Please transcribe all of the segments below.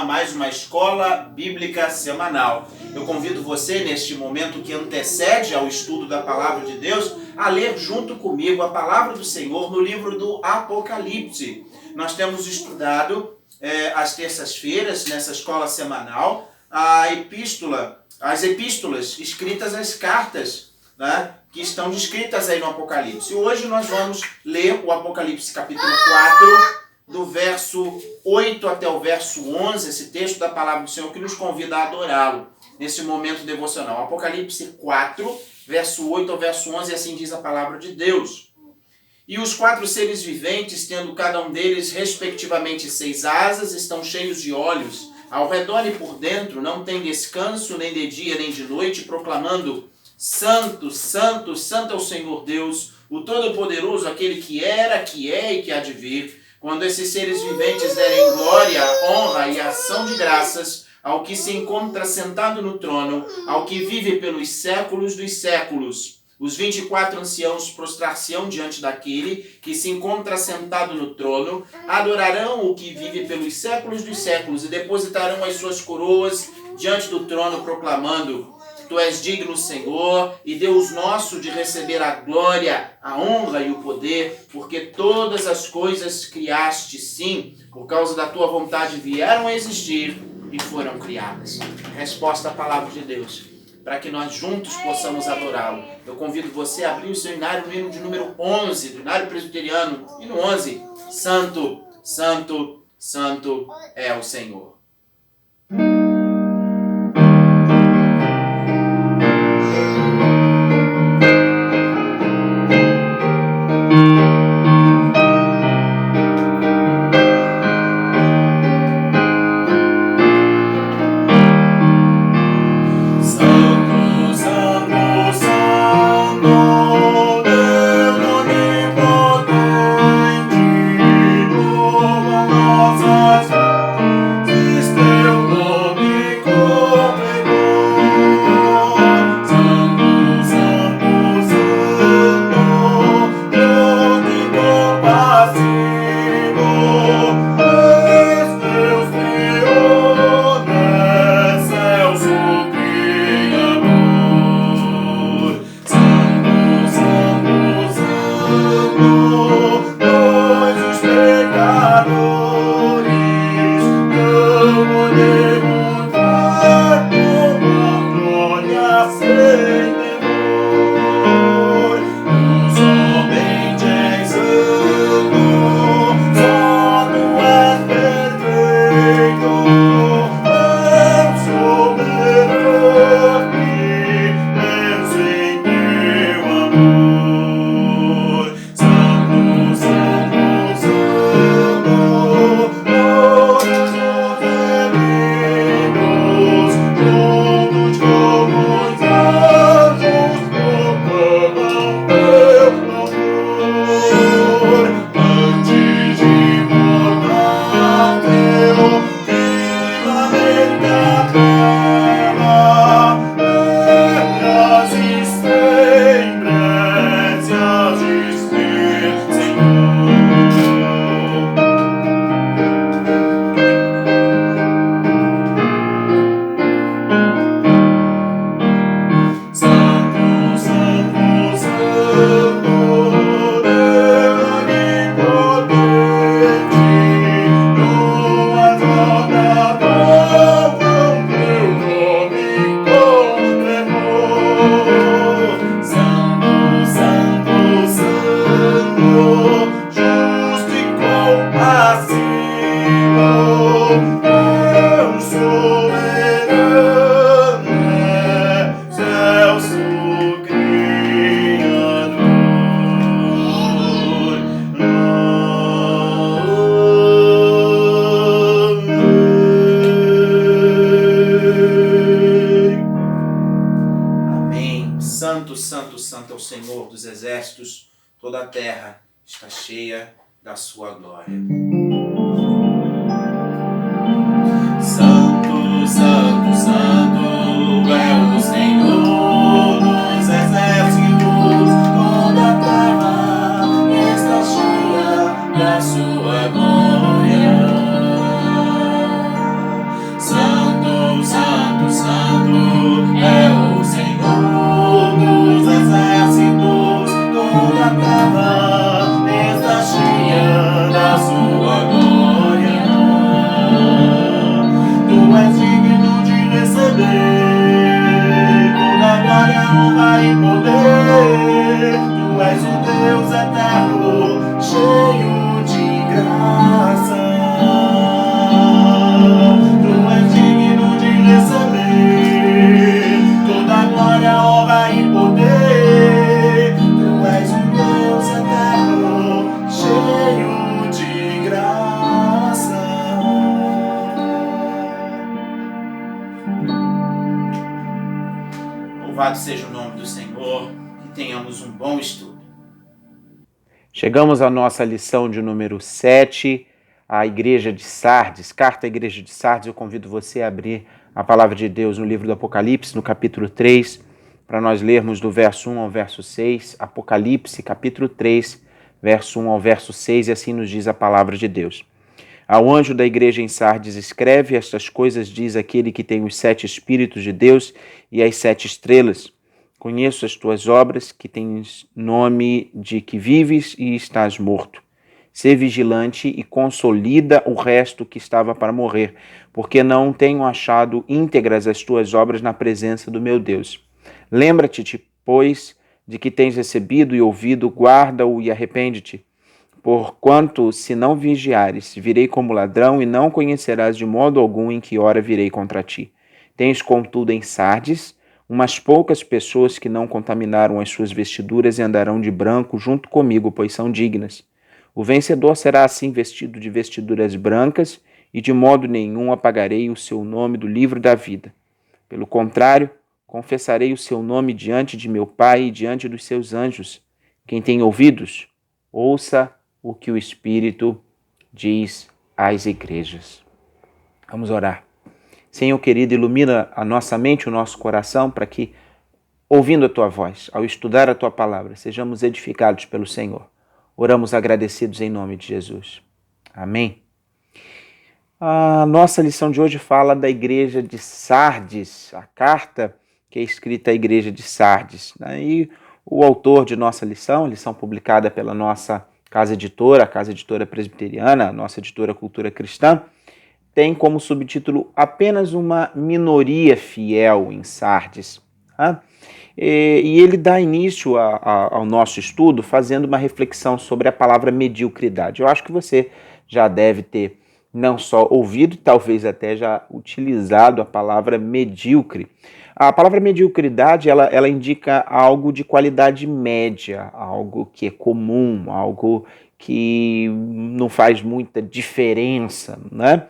mais uma escola bíblica semanal. Eu convido você, neste momento que antecede ao estudo da Palavra de Deus, a ler junto comigo a Palavra do Senhor no livro do Apocalipse. Nós temos estudado às terças-feiras, nessa escola semanal, as epístolas escritas, as cartas, né, que estão descritas aí no Apocalipse. E hoje nós vamos ler o Apocalipse capítulo 4, do verso 8 até o verso 11, esse texto da Palavra do Senhor que nos convida a adorá-lo nesse momento devocional. Apocalipse 4, verso 8 ao verso 11, assim diz a Palavra de Deus. E os 4 seres viventes, tendo cada um deles respectivamente 6 asas, estão cheios de olhos, ao redor e por dentro, não tem descanso nem de dia nem de noite, proclamando: Santo, Santo, Santo é o Senhor Deus, o Todo-Poderoso, aquele que era, que é e que há de vir. Quando esses seres viventes derem glória, honra e ação de graças ao que se encontra sentado no trono, ao que vive pelos séculos dos séculos, os 24 anciãos prostrar-se-ão diante daquele que se encontra sentado no trono, adorarão o que vive pelos séculos dos séculos e depositarão as suas coroas diante do trono, proclamando: Tu és digno, Senhor, e Deus nosso, de receber a glória, a honra e o poder, porque todas as coisas criaste, sim, por causa da tua vontade vieram a existir e foram criadas. Resposta à palavra de Deus, para que nós juntos possamos adorá-lo. Eu convido você a abrir o seu inário no hino de número 11, do inário presbiteriano, e no 11, Santo, Santo, Santo é o Senhor. Santo é o Senhor dos exércitos, toda a terra está cheia da sua glória. Santo, Santo, Santo é o Senhor dos exércitos, toda a terra está cheia da sua glória. Louvado seja o nome do Senhor, que tenhamos um bom estudo. Chegamos à nossa lição de número 7, a Igreja de Sardes, carta à Igreja de Sardes. Eu convido você a abrir a palavra de Deus no livro do Apocalipse, no capítulo 3, para nós lermos do verso 1 ao verso 6, Apocalipse, capítulo 3, verso 1 ao verso 6, e assim nos diz a palavra de Deus. Ao anjo da igreja em Sardes escreve: estas coisas diz aquele que tem os 7 Espíritos de Deus e as 7 estrelas. Conheço as tuas obras, que tens nome de que vives e estás morto. Sê vigilante e consolida o resto que estava para morrer, porque não tenho achado íntegras as tuas obras na presença do meu Deus. Lembra-te, pois, de que tens recebido e ouvido, guarda-o e arrepende-te. Porquanto, se não vigiares, virei como ladrão e não conhecerás de modo algum em que hora virei contra ti. Tens, contudo, em Sardes umas poucas pessoas que não contaminaram as suas vestiduras e andarão de branco junto comigo, pois são dignas. O vencedor será assim vestido de vestiduras brancas e de modo nenhum apagarei o seu nome do livro da vida. Pelo contrário, confessarei o seu nome diante de meu Pai e diante dos seus anjos. Quem tem ouvidos, ouça o que o Espírito diz às igrejas. Vamos orar. Senhor querido, ilumina a nossa mente, o nosso coração, para que, ouvindo a Tua voz, ao estudar a Tua palavra, sejamos edificados pelo Senhor. Oramos agradecidos em nome de Jesus. Amém. A nossa lição de hoje fala da igreja de Sardes, a carta que é escrita à igreja de Sardes. E o autor de nossa lição publicada pela nossa casa editora, a Casa Editora Presbiteriana, a nossa editora Cultura Cristã, tem como subtítulo apenas uma minoria fiel em Sardes. E ele dá início ao nosso estudo fazendo uma reflexão sobre a palavra mediocridade. Eu acho que você já deve ter não só ouvido, talvez até já utilizado a palavra medíocre. A palavra mediocridade, ela indica algo de qualidade média, algo que é comum, algo que não faz muita diferença, né?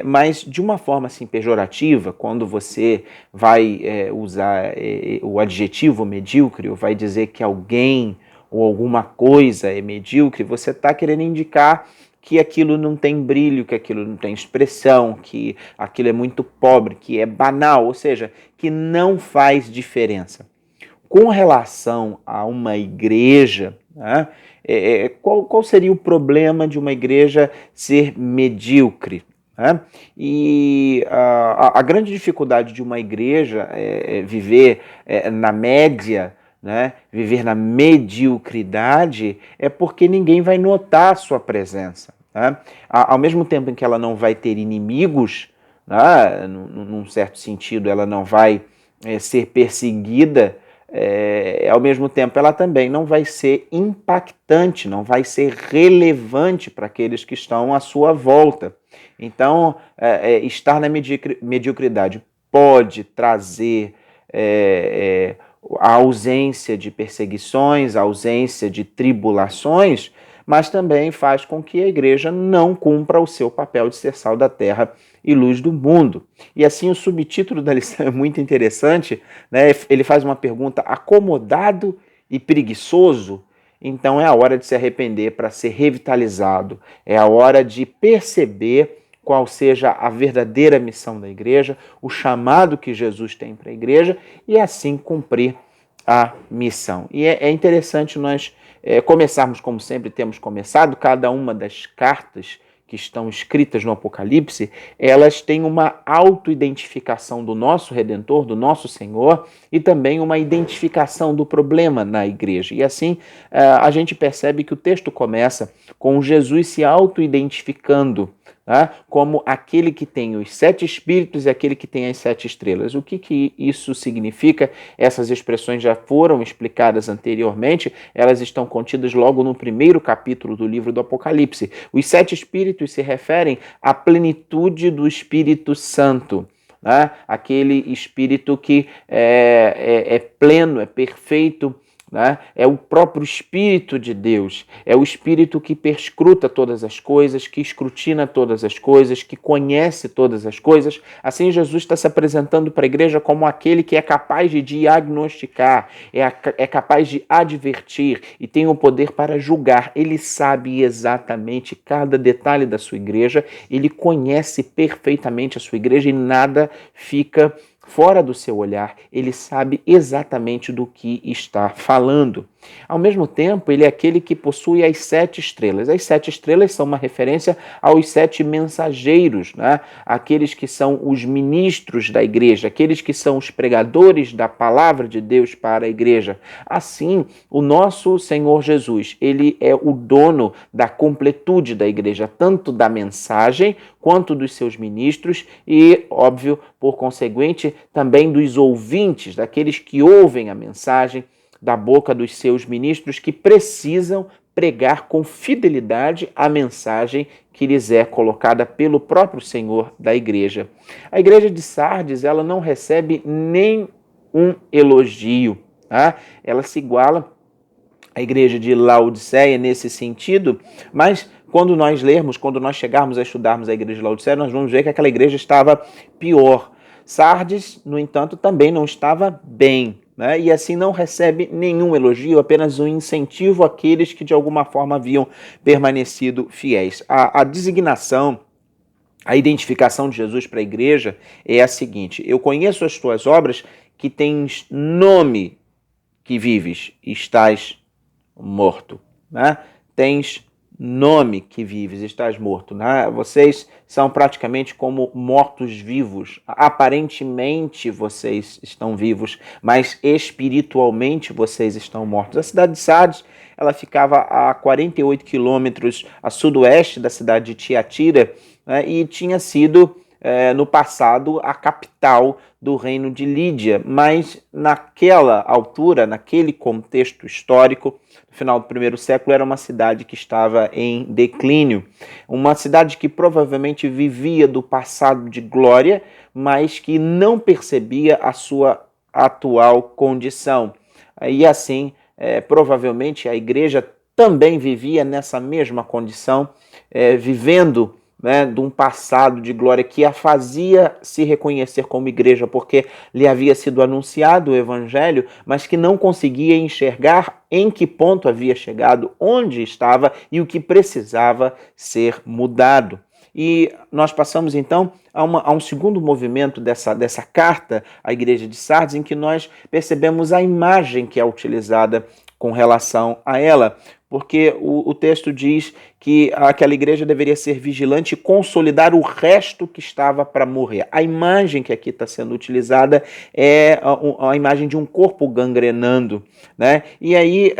Mas de uma forma assim pejorativa, quando você vai usar o adjetivo medíocre, ou vai dizer que alguém ou alguma coisa é medíocre, você está querendo indicar que aquilo não tem brilho, que aquilo não tem expressão, que aquilo é muito pobre, que é banal, ou seja, que não faz diferença. Com relação a uma igreja, né, qual seria o problema de uma igreja ser medíocre? Né? E a grande dificuldade de uma igreja é viver na média, né? Viver na mediocridade, é porque ninguém vai notar a sua presença. Né? Ao mesmo tempo em que ela não vai ter inimigos, né? Num certo sentido ela não vai ser perseguida, ao mesmo tempo ela também não vai ser impactante, não vai ser relevante para aqueles que estão à sua volta. Então, estar na mediocridade pode trazer a ausência de perseguições, a ausência de tribulações, mas também faz com que a igreja não cumpra o seu papel de ser sal da terra e luz do mundo. E assim o subtítulo da lição é muito interessante, né? Ele faz uma pergunta: acomodado e preguiçoso? Então é a hora de se arrepender para ser revitalizado, é a hora de perceber qual seja a verdadeira missão da igreja, o chamado que Jesus tem para a igreja e assim cumprir a missão. E é interessante nós começarmos, como sempre temos começado, cada uma das cartas que estão escritas no Apocalipse, elas têm uma autoidentificação do nosso Redentor, do nosso Senhor, e também uma identificação do problema na igreja. E assim a gente percebe que o texto começa com Jesus se autoidentificando, né, como aquele que tem os 7 Espíritos e aquele que tem as 7 estrelas. O que isso significa? Essas expressões já foram explicadas anteriormente, elas estão contidas logo no primeiro capítulo do livro do Apocalipse. Os 7 Espíritos se referem à plenitude do Espírito Santo, né? Aquele Espírito que é pleno, é perfeito, né? É o próprio Espírito de Deus, é o Espírito que perscruta todas as coisas, que escrutina todas as coisas, que conhece todas as coisas. Assim, Jesus está se apresentando para a igreja como aquele que é capaz de diagnosticar, é capaz de advertir e tem o poder para julgar. Ele sabe exatamente cada detalhe da sua igreja, ele conhece perfeitamente a sua igreja e nada fica fora do seu olhar, ele sabe exatamente do que está falando. Ao mesmo tempo, ele é aquele que possui as 7 estrelas. As 7 estrelas são uma referência aos 7 mensageiros, né? Aqueles que são os ministros da igreja, aqueles que são os pregadores da palavra de Deus para a igreja. Assim, o nosso Senhor Jesus, ele é o dono da completude da igreja, tanto da mensagem quanto dos seus ministros e, óbvio, por conseguinte, também dos ouvintes, daqueles que ouvem a mensagem da boca dos seus ministros que precisam pregar com fidelidade a mensagem que lhes é colocada pelo próprio Senhor da igreja. A igreja de Sardes, ela não recebe nem um elogio, tá? Ela se iguala à igreja de Laodiceia nesse sentido, mas quando nós chegarmos a estudarmos a igreja de Laodiceia, nós vamos ver que aquela igreja estava pior. Sardes, no entanto, também não estava bem, né? E assim não recebe nenhum elogio, apenas um incentivo àqueles que de alguma forma haviam permanecido fiéis. A designação, a identificação de Jesus para a igreja é a seguinte: eu conheço as tuas obras, que tens nome que vives, estás morto, né? Tens nome que vives, estás morto, né? Vocês são praticamente como mortos-vivos. Aparentemente vocês estão vivos, mas espiritualmente vocês estão mortos. A cidade de Sardes, ela ficava a 48 quilômetros a sudoeste da cidade de Tiatira, né? E tinha sido no passado a capital do reino de Lídia, mas naquela altura, naquele contexto histórico, no final do primeiro século, era uma cidade que estava em declínio, uma cidade que provavelmente vivia do passado de glória, mas que não percebia a sua atual condição. E assim, provavelmente a igreja também vivia nessa mesma condição, vivendo, né, de um passado de glória que a fazia se reconhecer como igreja, porque lhe havia sido anunciado o evangelho, mas que não conseguia enxergar em que ponto havia chegado, onde estava e o que precisava ser mudado. E nós passamos então a um segundo movimento dessa carta à igreja de Sardes, em que nós percebemos a imagem que é utilizada com relação a ela, porque o texto diz que aquela igreja deveria ser vigilante e consolidar o resto que estava para morrer. A imagem que aqui está sendo utilizada é a imagem de um corpo gangrenando, né? E aí,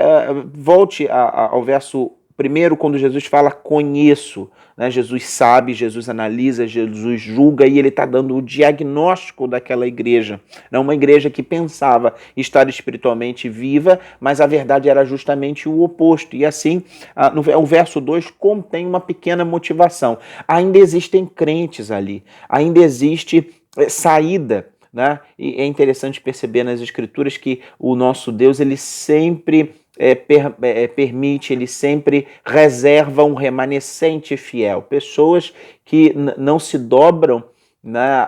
volte ao verso 1, quando Jesus fala conheço, né? Jesus sabe, Jesus analisa, Jesus julga e ele está dando o diagnóstico daquela igreja. Não uma igreja que pensava estar espiritualmente viva, mas a verdade era justamente o oposto. E assim, o verso 2 contém uma pequena motivação. Ainda existem crentes ali, ainda existe saída, né? E é interessante perceber nas Escrituras que o nosso Deus, ele sempre permite, ele sempre reserva um remanescente fiel, pessoas que não se dobram, né,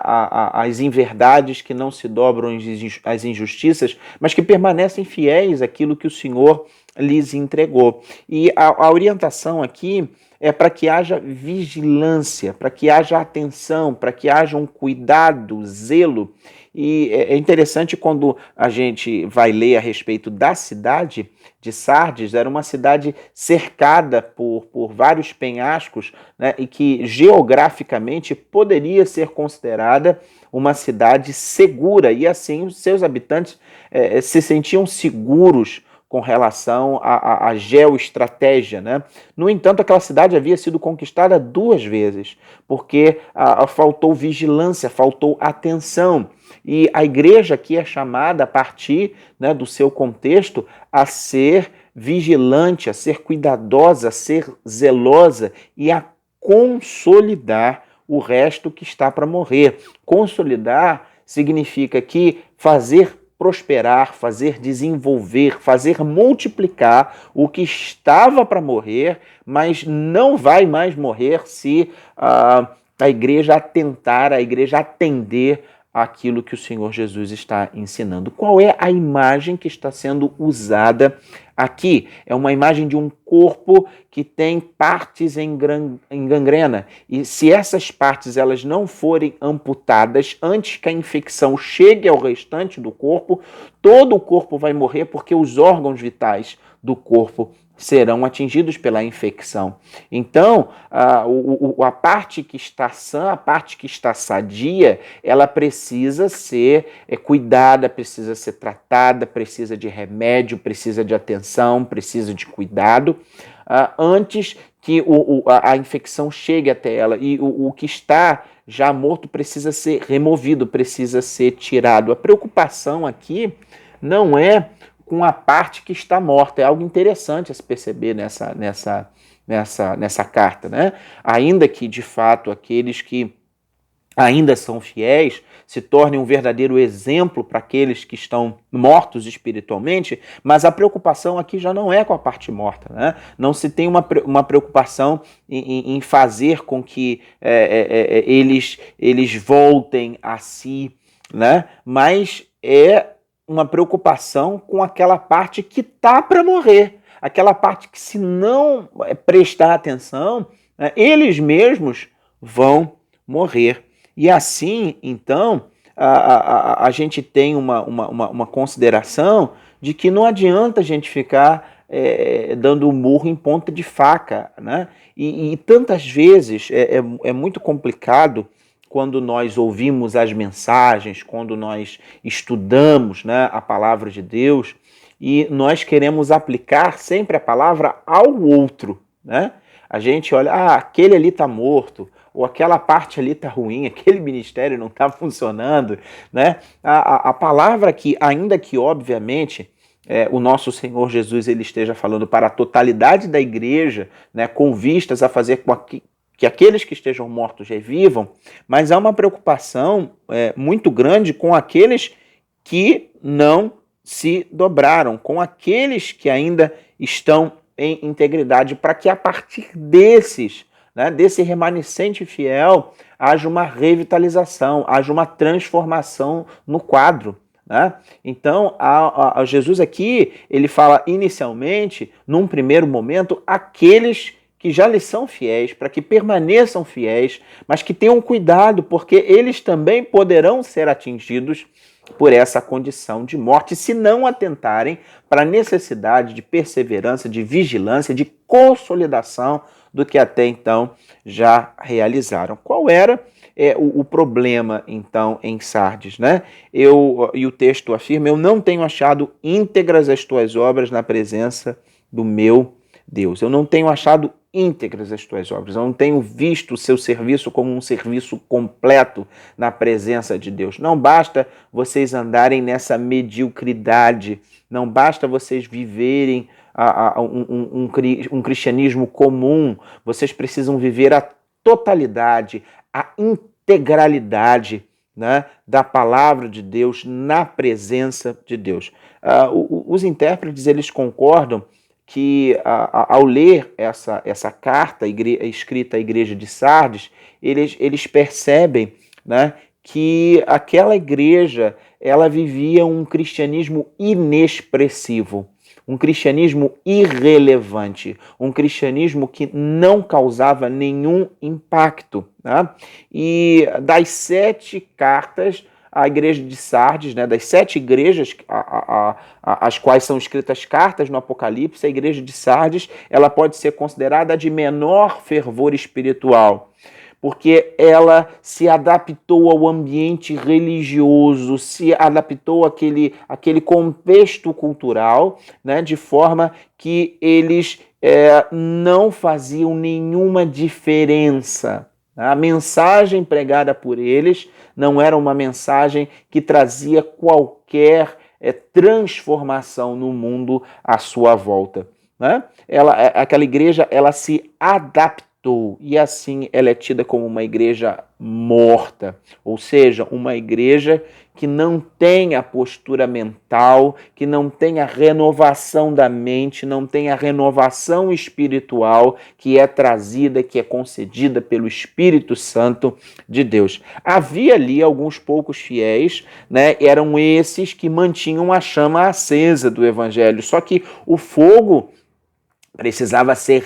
às inverdades, que não se dobram às injustiças, mas que permanecem fiéis àquilo que o Senhor lhes entregou. E a orientação aqui é para que haja vigilância, para que haja atenção, para que haja um cuidado, zelo. E é interessante quando a gente vai ler a respeito da cidade de Sardes. Era uma cidade cercada por vários penhascos, né, e que geograficamente poderia ser considerada uma cidade segura, e assim os seus habitantes se sentiam seguros com relação à geoestratégia, né? No entanto, aquela cidade havia sido conquistada 2 vezes, porque faltou vigilância, faltou atenção. E a igreja aqui é chamada, a partir, né, do seu contexto, a ser vigilante, a ser cuidadosa, a ser zelosa e a consolidar o resto que está para morrer. Consolidar significa que fazer prosperar, fazer desenvolver, fazer multiplicar o que estava para morrer, mas não vai mais morrer se a igreja atentar, a igreja atender àquilo que o Senhor Jesus está ensinando. Qual é a imagem que está sendo usada aqui? É uma imagem de um corpo que tem partes em gangrena. E se essas partes elas não forem amputadas antes que a infecção chegue ao restante do corpo, todo o corpo vai morrer porque os órgãos vitais do corpo serão atingidos pela infecção. Então, a parte que está sã, a parte que está sadia, ela precisa ser cuidada, precisa ser tratada, precisa de remédio, precisa de atenção, precisa de cuidado, antes que a infecção chegue até ela. E o que está já morto precisa ser removido, precisa ser tirado. A preocupação aqui não é com a parte que está morta. É algo interessante a se perceber nessa carta, né? Ainda que, de fato, aqueles que ainda são fiéis se tornem um verdadeiro exemplo para aqueles que estão mortos espiritualmente, mas a preocupação aqui já não é com a parte morta, né? Não se tem uma preocupação em fazer com que eles voltem a si, né? Mas é uma preocupação com aquela parte que está para morrer, aquela parte que, se não prestar atenção, né, eles mesmos vão morrer. E assim, então, a gente tem uma consideração de que não adianta a gente ficar dando murro em ponta de faca, né? E tantas vezes é muito complicado quando nós ouvimos as mensagens, quando nós estudamos, né, a palavra de Deus, e nós queremos aplicar sempre a palavra ao outro, né? A gente olha, aquele ali está morto, ou aquela parte ali está ruim, aquele ministério não está funcionando, né? A palavra aqui, ainda que obviamente o nosso Senhor Jesus ele esteja falando para a totalidade da igreja, né, com vistas a fazer com que aqueles que estejam mortos revivam, mas há uma preocupação muito grande com aqueles que não se dobraram, com aqueles que ainda estão em integridade, para que a partir desses, né, desse remanescente fiel, haja uma revitalização, haja uma transformação no quadro, né? Então, Jesus aqui, ele fala inicialmente, num primeiro momento, aqueles que já lhes são fiéis, para que permaneçam fiéis, mas que tenham cuidado, porque eles também poderão ser atingidos por essa condição de morte, se não atentarem para a necessidade de perseverança, de vigilância, de consolidação do que até então já realizaram. Qual era o problema, então, em Sardes, né? E o texto afirma, eu não tenho achado íntegras as tuas obras na presença do meu Deus. Eu não tenho achado íntegras as tuas obras. Eu não tenho visto o seu serviço como um serviço completo na presença de Deus. Não basta vocês andarem nessa mediocridade, não basta vocês viverem um cristianismo comum, vocês precisam viver a totalidade, a integralidade, né, da palavra de Deus na presença de Deus. Os intérpretes, eles concordam que ao ler essa carta escrita à igreja de Sardes, eles percebem, né, que aquela igreja ela vivia um cristianismo inexpressivo, um cristianismo irrelevante, um cristianismo que não causava nenhum impacto, né? E das 7 cartas a igreja de Sardes, né, das 7 igrejas as quais são escritas cartas no Apocalipse, a igreja de Sardes ela pode ser considerada a de menor fervor espiritual, porque ela se adaptou ao ambiente religioso, se adaptou àquele contexto cultural, né, de forma que eles não faziam nenhuma diferença. A mensagem pregada por eles não era uma mensagem que trazia qualquer transformação no mundo à sua volta, né? Aquela igreja ela se adaptou matou, e assim ela é tida como uma igreja morta, ou seja, uma igreja que não tem a postura mental, que não tem a renovação da mente, não tem a renovação espiritual que é trazida, que é concedida pelo Espírito Santo de Deus. Havia ali alguns poucos fiéis, né? Eram esses que mantinham a chama acesa do Evangelho, só que o fogo precisava ser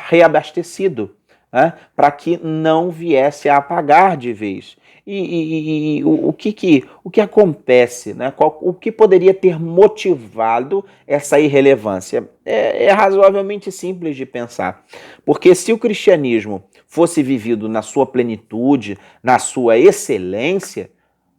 reabastecido, né, para que não viesse a apagar de vez. E o que acontece? Né? O que poderia ter motivado essa irrelevância? É razoavelmente simples de pensar. Porque se o cristianismo fosse vivido na sua plenitude, na sua excelência,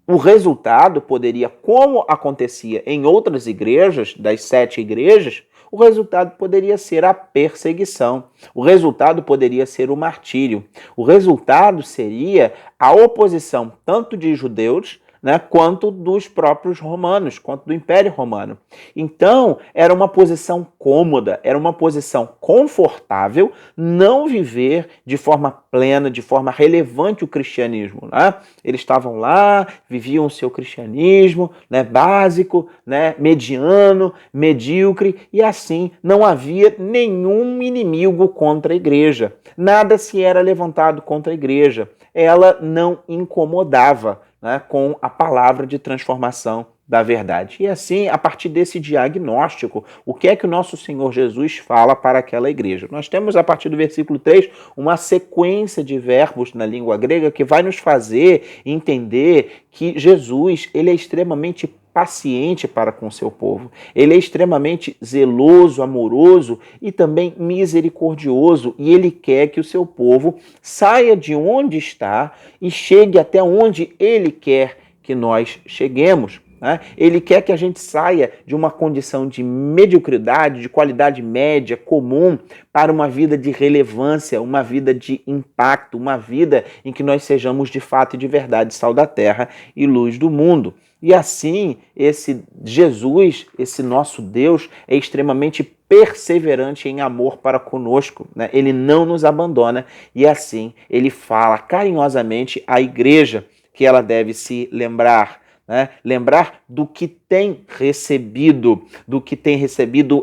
o resultado poderia, como acontecia em outras igrejas, das 7 igrejas, o resultado poderia ser a perseguição, o resultado poderia ser o martírio, o resultado seria a oposição tanto de judeus, né, quanto dos próprios romanos, quanto do Império Romano. Então, era uma posição cômoda, era uma posição confortável não viver de forma plena, de forma relevante o cristianismo. Né? Eles estavam lá, viviam o seu cristianismo, né, básico, né, mediano, medíocre, e assim não havia nenhum inimigo contra a igreja. Nada se era levantado contra a igreja. Ela não incomodava, né, com a palavra de transformação da verdade. E assim, a partir desse diagnóstico, o que é que o nosso Senhor Jesus fala para aquela igreja? Nós temos, a partir do versículo 3, uma sequência de verbos na língua grega que vai nos fazer entender que Jesus, ele é extremamente paciente para com o seu povo. Ele é extremamente zeloso, amoroso e também misericordioso, e ele quer que o seu povo saia de onde está e chegue até onde ele quer que nós cheguemos. Né? Ele quer que a gente saia de uma condição de mediocridade, de qualidade média, comum, para uma vida de relevância, uma vida de impacto, uma vida em que nós sejamos de fato e de verdade sal da terra e luz do mundo. E assim, esse Jesus, esse nosso Deus, é extremamente perseverante em amor para conosco, né? Ele não nos abandona e assim ele fala carinhosamente à igreja que ela deve se lembrar, né? Lembrar do que tem recebido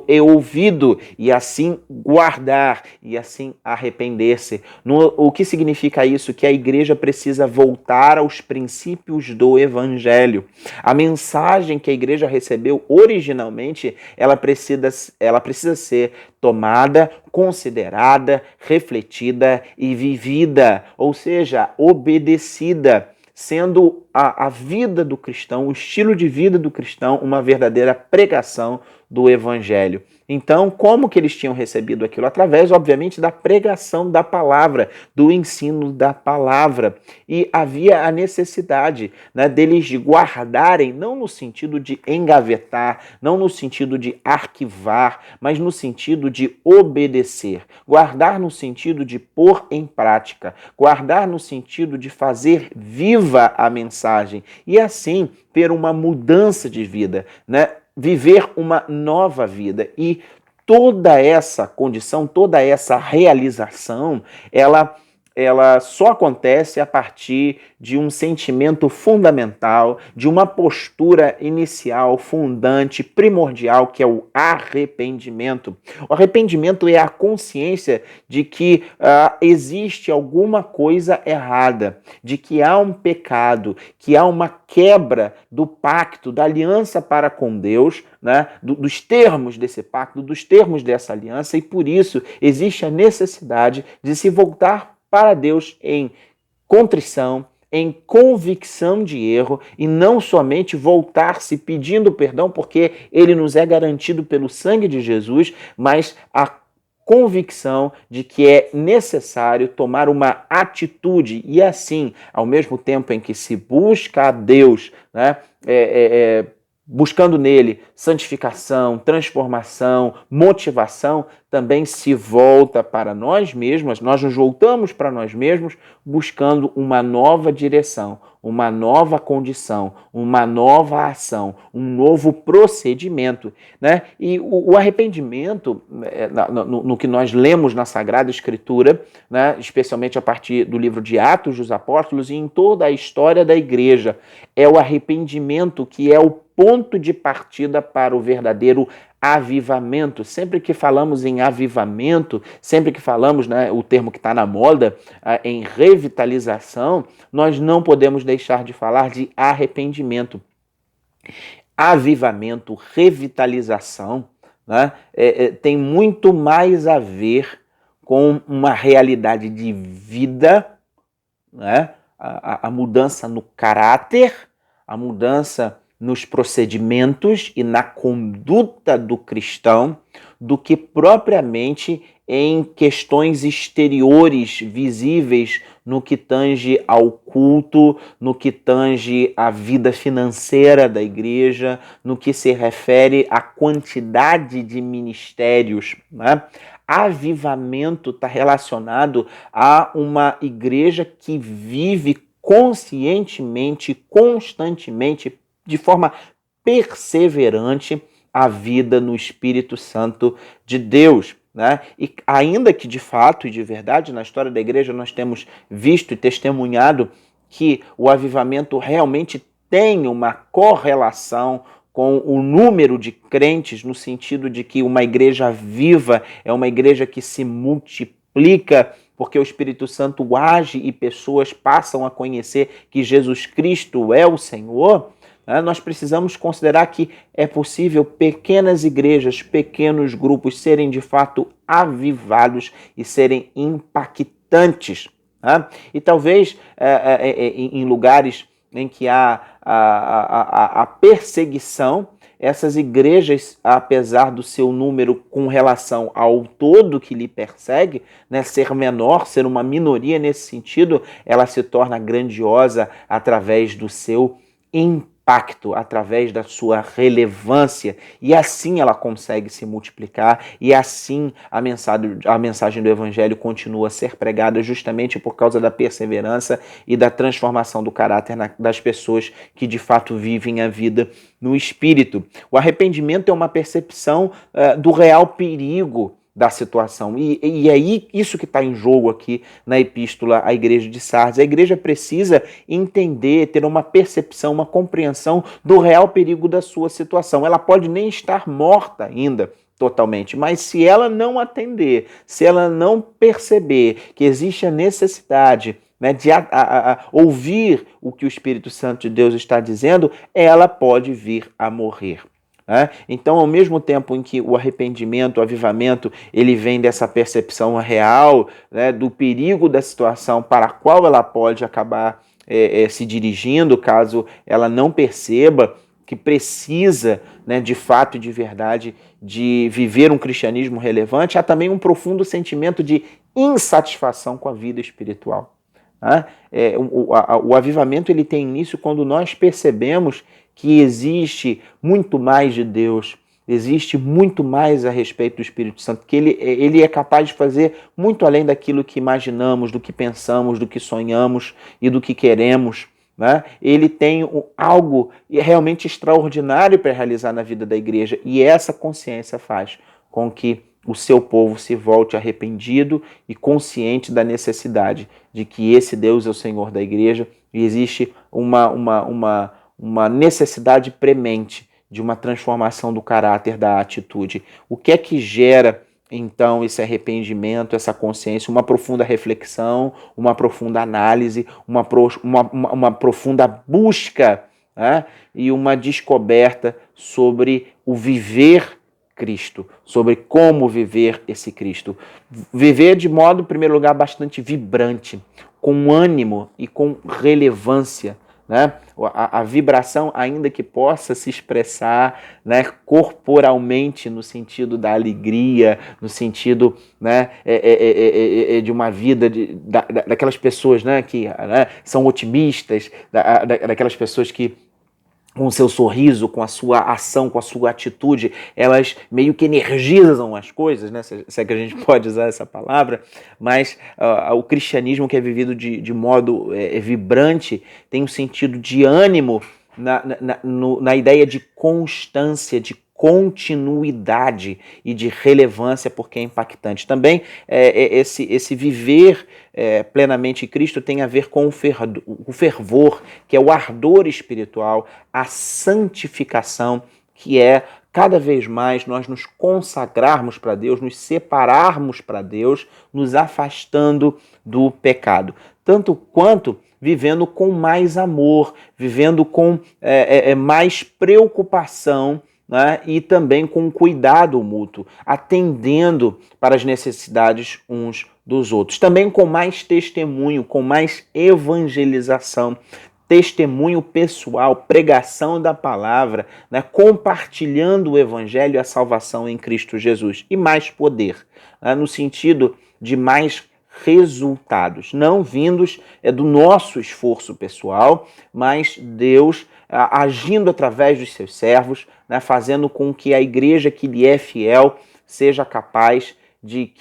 e ouvido, e assim guardar, e assim arrepender-se. O que significa isso? Que a igreja precisa voltar aos princípios do Evangelho. A mensagem que a igreja recebeu originalmente, ela precisa ser tomada, considerada, refletida e vivida, ou seja, obedecida, sendo a vida do cristão, o estilo de vida do cristão, uma verdadeira pregação do Evangelho. Então, como que eles tinham recebido aquilo? Através, obviamente, da pregação da palavra, do ensino da palavra. E havia a necessidade, né, deles de guardarem, não no sentido de engavetar, não no sentido de arquivar, mas no sentido de obedecer. Guardar no sentido de pôr em prática. Guardar no sentido de fazer viva a mensagem. E assim, ter uma mudança de vida, né? Viver uma nova vida. E toda essa condição, toda essa realização, ela só acontece a partir de um sentimento fundamental, de uma postura inicial, fundante, primordial, que é o arrependimento. O arrependimento é a consciência de que existe alguma coisa errada, de que há um pecado, que há uma quebra do pacto, da aliança para com Deus, né? Dos termos desse pacto, dos termos dessa aliança, e por isso existe a necessidade de se voltar para Deus em contrição, em convicção de erro, e não somente voltar-se pedindo perdão, porque ele nos é garantido pelo sangue de Jesus, mas a convicção de que é necessário tomar uma atitude, e assim, ao mesmo tempo em que se busca a Deus, né, buscando nele santificação, transformação, motivação, também se volta para nós mesmos, nós nos voltamos para nós mesmos buscando uma nova direção, uma nova condição, uma nova ação, um novo procedimento, né? E o arrependimento, no que nós lemos na Sagrada Escritura, né, especialmente a partir do livro de Atos dos Apóstolos e em toda a história da igreja, é o arrependimento que é o ponto de partida para o verdadeiro avivamento. Sempre que falamos em avivamento, sempre que falamos, né, o termo que está na moda, em revitalização, nós não podemos deixar de falar de arrependimento. Avivamento, revitalização, né, tem muito mais a ver com uma realidade de vida, né, a mudança no caráter, a mudança nos procedimentos e na conduta do cristão, do que propriamente em questões exteriores, visíveis, no que tange ao culto, no que tange à vida financeira da igreja, no que se refere à quantidade de ministérios, né? Avivamento está relacionado a uma igreja que vive conscientemente, constantemente, de forma perseverante, a vida no Espírito Santo de Deus, né? E ainda que de fato e de verdade na história da igreja nós temos visto e testemunhado que o avivamento realmente tem uma correlação com o número de crentes, no sentido de que uma igreja viva é uma igreja que se multiplica, porque o Espírito Santo age e pessoas passam a conhecer que Jesus Cristo é o Senhor, né? Nós precisamos considerar que é possível pequenas igrejas, pequenos grupos serem de fato avivados e serem impactantes, né? E talvez em lugares em que há a perseguição, essas igrejas, apesar do seu número com relação ao todo que lhe persegue, né, ser menor, ser uma minoria nesse sentido, ela se torna grandiosa através do seu impacto, através da sua relevância, e assim ela consegue se multiplicar, e assim a mensagem do Evangelho continua a ser pregada justamente por causa da perseverança e da transformação do caráter das pessoas que de fato vivem a vida no Espírito. O arrependimento é uma percepção do real perigo da situação. E aí, isso que está em jogo aqui na epístola à igreja de Sardes. A igreja precisa entender, ter uma percepção, uma compreensão do real perigo da sua situação. Ela pode nem estar morta ainda totalmente, mas se ela não atender, se ela não perceber que existe a necessidade, né, de ouvir o que o Espírito Santo de Deus está dizendo, ela pode vir a morrer. Então, ao mesmo tempo em que o arrependimento, o avivamento, ele vem dessa percepção real, né, do perigo da situação para a qual ela pode acabar se dirigindo, caso ela não perceba que precisa, né, de fato e de verdade, de viver um cristianismo relevante, há também um profundo sentimento de insatisfação com a vida espiritual. O avivamento ele tem início quando nós percebemos que existe muito mais de Deus, existe muito mais a respeito do Espírito Santo, que ele é capaz de fazer muito além daquilo que imaginamos, do que pensamos, do que sonhamos e do que queremos, né? Ele tem algo realmente extraordinário para realizar na vida da igreja, e essa consciência faz com que o seu povo se volte arrependido e consciente da necessidade de que esse Deus é o Senhor da igreja, e existe uma necessidade premente de uma transformação do caráter, da atitude. O que é que gera, então, esse arrependimento, essa consciência? Uma profunda reflexão, uma profunda análise, uma profunda busca, né? E uma descoberta sobre o viver Cristo, sobre como viver esse Cristo. Viver de modo, em primeiro lugar, bastante vibrante, com ânimo e com relevância, né? A vibração, ainda que possa se expressar, né, corporalmente, no sentido da alegria, no sentido, né, de uma vida daquelas pessoas, né, que, né, são otimistas, daquelas pessoas que com o seu sorriso, com a sua ação, com a sua atitude, elas meio que energizam as coisas, né? Se é que a gente pode usar essa palavra, mas o cristianismo que é vivido de modo vibrante tem um sentido de ânimo na ideia de constância, de continuidade e de relevância, porque é impactante. Também esse viver plenamente em Cristo tem a ver com o fervor, que é o ardor espiritual, a santificação, que é cada vez mais nós nos consagrarmos para Deus, nos separarmos para Deus, nos afastando do pecado. Tanto quanto vivendo com mais amor, vivendo com mais preocupação, né? E também com cuidado mútuo, atendendo para as necessidades uns dos outros. Também com mais testemunho, com mais evangelização, testemunho pessoal, pregação da palavra, né? Compartilhando o evangelho e a salvação em Cristo Jesus. E mais poder, né? No sentido de mais resultados, não vindos do nosso esforço pessoal, mas Deus agindo através dos seus servos, né, fazendo com que a igreja que lhe é fiel seja capaz de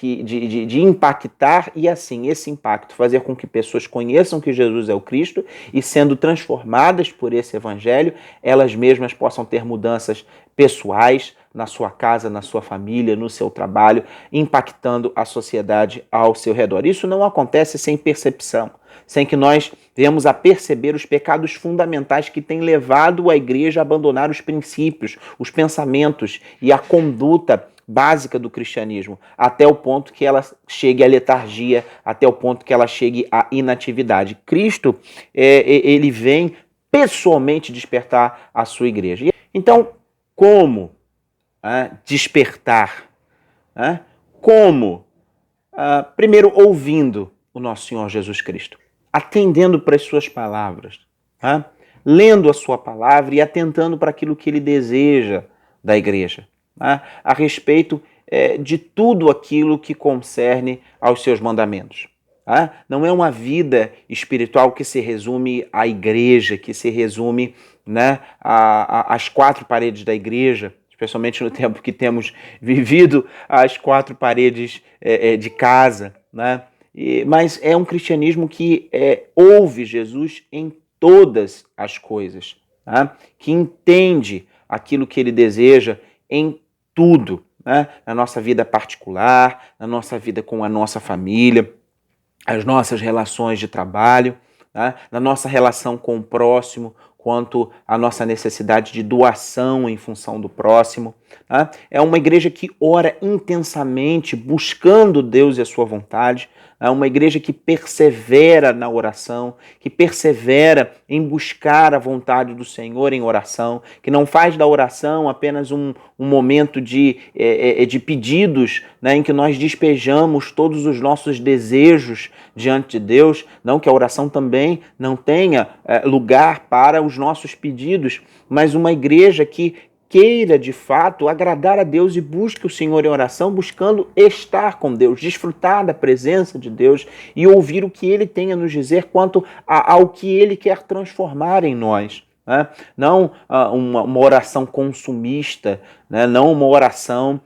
impactar e assim, esse impacto fazer com que pessoas conheçam que Jesus é o Cristo e sendo transformadas por esse evangelho, elas mesmas possam ter mudanças pessoais na sua casa, na sua família, no seu trabalho, impactando a sociedade ao seu redor. Isso não acontece sem percepção, sem que nós venhamos a perceber os pecados fundamentais que têm levado a igreja a abandonar os princípios, os pensamentos e a conduta básica do cristianismo, até o ponto que ela chegue à letargia, até o ponto que ela chegue à inatividade. Cristo, ele vem pessoalmente despertar a sua igreja. Então, como despertar? Como? Primeiro, ouvindo o nosso Senhor Jesus Cristo, atendendo para as suas palavras, lendo a sua palavra e atentando para aquilo que ele deseja da igreja, a respeito de tudo aquilo que concerne aos seus mandamentos. Não é uma vida espiritual que se resume à igreja, que se resume, né, às quatro paredes da igreja, especialmente no tempo que temos vivido, às quatro paredes de casa, né? Mas é um cristianismo que ouve Jesus em todas as coisas, tá? Que entende aquilo que ele deseja em tudo, né? Na nossa vida particular, na nossa vida com a nossa família, as nossas relações de trabalho, tá? Na nossa relação com o próximo, quanto à nossa necessidade de doação em função do próximo. Tá? É uma igreja que ora intensamente, buscando Deus e a sua vontade. É uma igreja que persevera na oração, que persevera em buscar a vontade do Senhor em oração, que não faz da oração apenas um momento de pedidos, né, em que nós despejamos todos os nossos desejos diante de Deus. Não que a oração também não tenha lugar para os nossos pedidos, mas uma igreja que queira, de fato, agradar a Deus e busque o Senhor em oração, buscando estar com Deus, desfrutar da presença de Deus e ouvir o que Ele tem a nos dizer quanto ao que Ele quer transformar em nós. Né? Não uma oração consumista, né? Não uma oração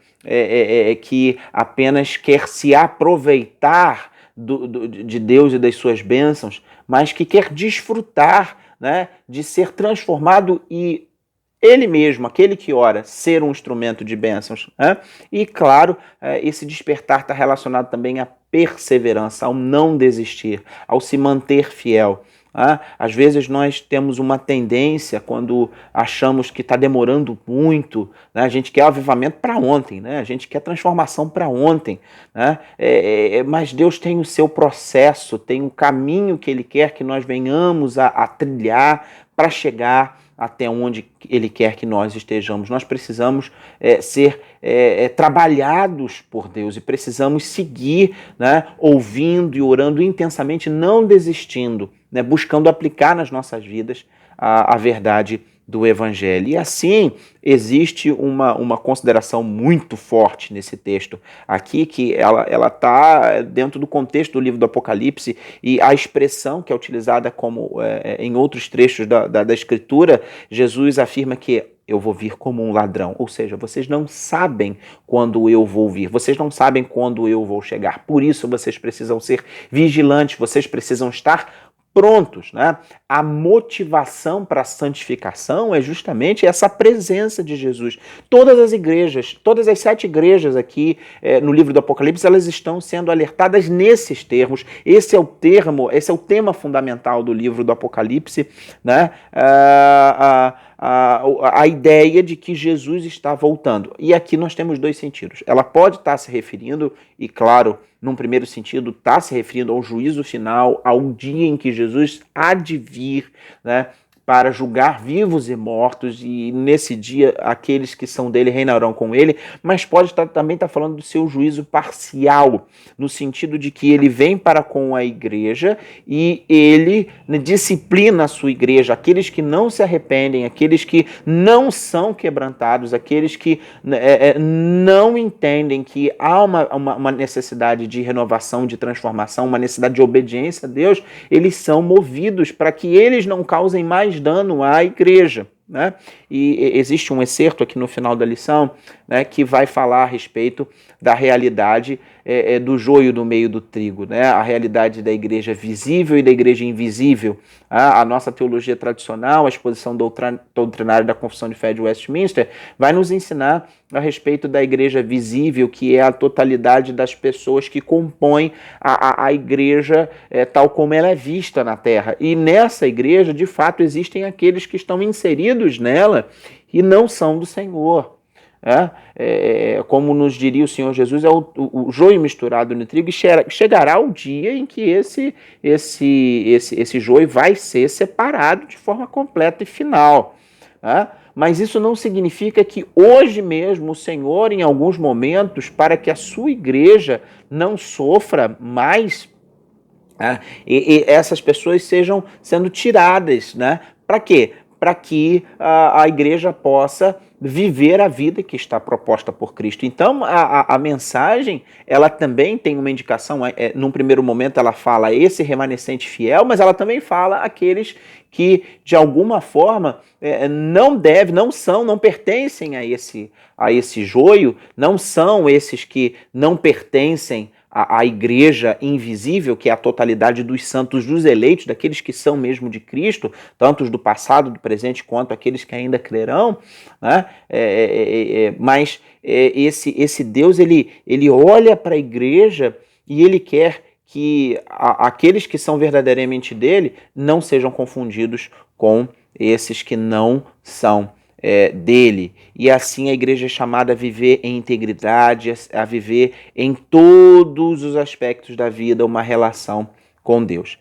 que apenas quer se aproveitar de Deus e das suas bênçãos, mas que quer desfrutar, né, de ser transformado e ele mesmo, aquele que ora, ser um instrumento de bênçãos. Né? E, claro, esse despertar está relacionado também à perseverança, ao não desistir, ao se manter fiel. Às vezes nós temos uma tendência, quando achamos que está demorando muito, né? A gente quer avivamento para ontem, né? A gente quer transformação para ontem. Né? Mas Deus tem o seu processo, tem um caminho que Ele quer que nós venhamos a trilhar para chegar até onde Ele quer que nós estejamos. Nós precisamos ser trabalhados por Deus e precisamos seguir, né, ouvindo e orando intensamente, não desistindo, né, buscando aplicar nas nossas vidas a verdade do Evangelho. E assim, existe uma consideração muito forte nesse texto aqui, que ela está dentro do contexto do livro do Apocalipse, e a expressão que é utilizada como em outros trechos da Escritura, Jesus afirma que eu vou vir como um ladrão, ou seja, vocês não sabem quando eu vou vir, vocês não sabem quando eu vou chegar, por isso vocês precisam ser vigilantes, vocês precisam estar prontos, né? A motivação para a santificação é justamente essa presença de Jesus. Todas as igrejas, todas as 7 igrejas aqui no livro do Apocalipse, elas estão sendo alertadas nesses termos. Esse é o tema fundamental do livro do Apocalipse, né? A ideia de que Jesus está voltando. E aqui nós temos 2 sentidos. Ela pode estar se referindo, e claro, num primeiro sentido, está se referindo ao juízo final, ao dia em que Jesus há de vir, né, para julgar vivos e mortos, e nesse dia aqueles que são dele reinarão com ele, mas pode também estar falando do seu juízo parcial, no sentido de que ele vem para com a igreja e ele disciplina a sua igreja, aqueles que não se arrependem, aqueles que não são quebrantados, aqueles que não entendem que há uma necessidade de renovação, de transformação, uma necessidade de obediência a Deus, eles são movidos para que eles não causem mais dano à igreja, né? E existe um excerto aqui no final da lição, né, que vai falar a respeito da realidade do joio no meio do trigo, né? A realidade da igreja visível e da igreja invisível. A nossa teologia tradicional, a exposição doutrinária da Confissão de Fé de Westminster, vai nos ensinar a respeito da igreja visível, que é a totalidade das pessoas que compõem a igreja tal como ela é vista na terra. E nessa igreja, de fato, existem aqueles que estão inseridos nela e não são do Senhor. Como nos diria o Senhor Jesus, é o joio misturado no trigo, e chegará o dia em que esse joio vai ser separado de forma completa e final. Mas isso não significa que hoje mesmo o Senhor, em alguns momentos, para que a sua igreja não sofra mais, e essas pessoas sejam sendo tiradas, né? Para quê? Para que a igreja possa viver a vida que está proposta por Cristo. Então, a mensagem, ela também tem uma indicação, num primeiro momento ela fala esse remanescente fiel, mas ela também fala aqueles que, de alguma forma, não pertencem a esse joio, não são esses que não pertencem a igreja invisível, que é a totalidade dos santos, dos eleitos, daqueles que são mesmo de Cristo, tanto os do passado, do presente, quanto aqueles que ainda crerão, né? Mas esse Deus, ele olha para a igreja e ele quer que aqueles que são verdadeiramente dele não sejam confundidos com esses que não são dele. E assim a igreja é chamada a viver em integridade, a viver em todos os aspectos da vida uma relação com Deus.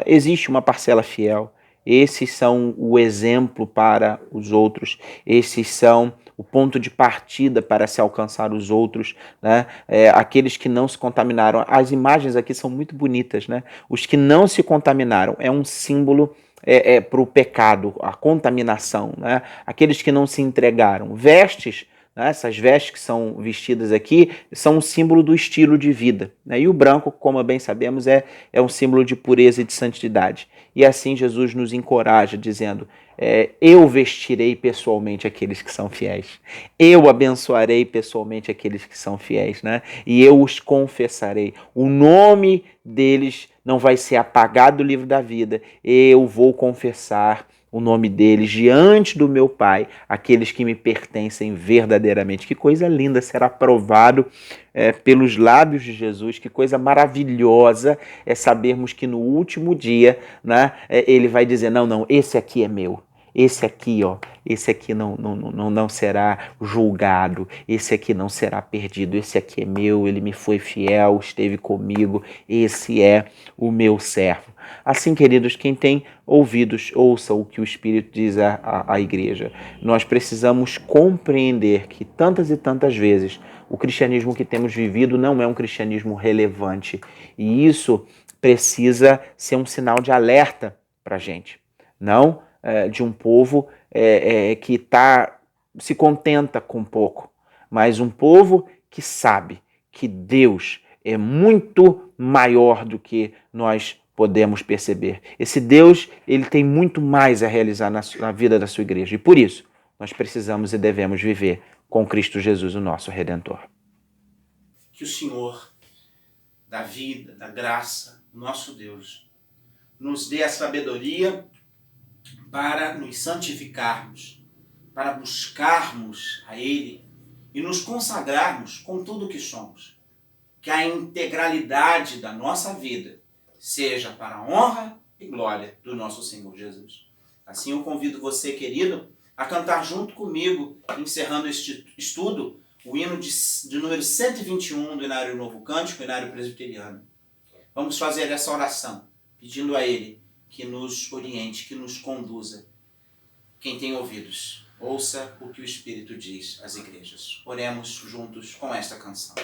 Existe uma parcela fiel, esses são o exemplo para os outros, esses são o ponto de partida para se alcançar os outros, né? Aqueles que não se contaminaram. As imagens aqui são muito bonitas, né? Os que não se contaminaram é um símbolo para o pecado, a contaminação, né? Aqueles que não se entregaram. Vestes, né? Essas vestes que são vestidas aqui são um símbolo do estilo de vida, né? E o branco, como bem sabemos, é um símbolo de pureza e de santidade. E assim Jesus nos encoraja, dizendo: eu vestirei pessoalmente aqueles que são fiéis, eu abençoarei pessoalmente aqueles que são fiéis, né? E eu os confessarei. O nome deles não vai ser apagado do livro da vida. Eu vou confessar o nome deles diante do meu Pai, aqueles que me pertencem verdadeiramente. Que coisa linda será provado pelos lábios de Jesus, que coisa maravilhosa é sabermos que no último dia, né, ele vai dizer: não, esse aqui é meu. Esse aqui, esse aqui não será julgado, esse aqui não será perdido, esse aqui é meu, ele me foi fiel, esteve comigo, esse é o meu servo. Assim, queridos, quem tem ouvidos, ouça o que o Espírito diz à igreja. Nós precisamos compreender que tantas e tantas vezes o cristianismo que temos vivido não é um cristianismo relevante, e isso precisa ser um sinal de alerta para a gente. Não de um povo que se contenta com pouco, mas um povo que sabe que Deus é muito maior do que nós podemos perceber. Esse Deus, ele tem muito mais a realizar na vida da sua igreja. E por isso, nós precisamos e devemos viver com Cristo Jesus, o nosso Redentor. Que o Senhor, da vida, da graça, nosso Deus, nos dê a sabedoria para nos santificarmos, para buscarmos a Ele e nos consagrarmos com tudo o que somos. Que a integralidade da nossa vida seja para a honra e glória do nosso Senhor Jesus. Assim eu convido você, querido, a cantar junto comigo, encerrando este estudo, o hino de número 121 do Inário Novo Cântico, Inário Presbiteriano. Vamos fazer essa oração, pedindo a Ele que nos oriente, que nos conduza. Quem tem ouvidos, ouça o que o Espírito diz às igrejas. Oremos juntos com esta canção.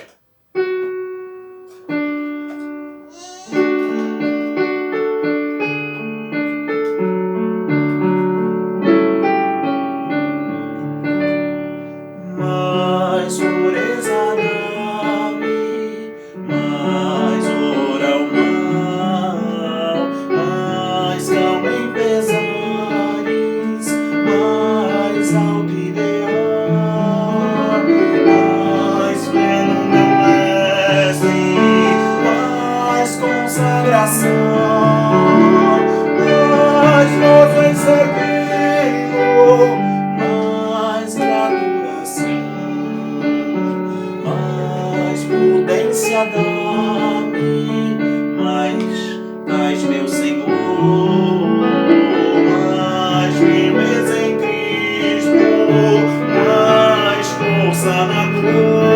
Dá-me mais paz, meu Senhor, mais firmeza em Cristo, mais força na cruz.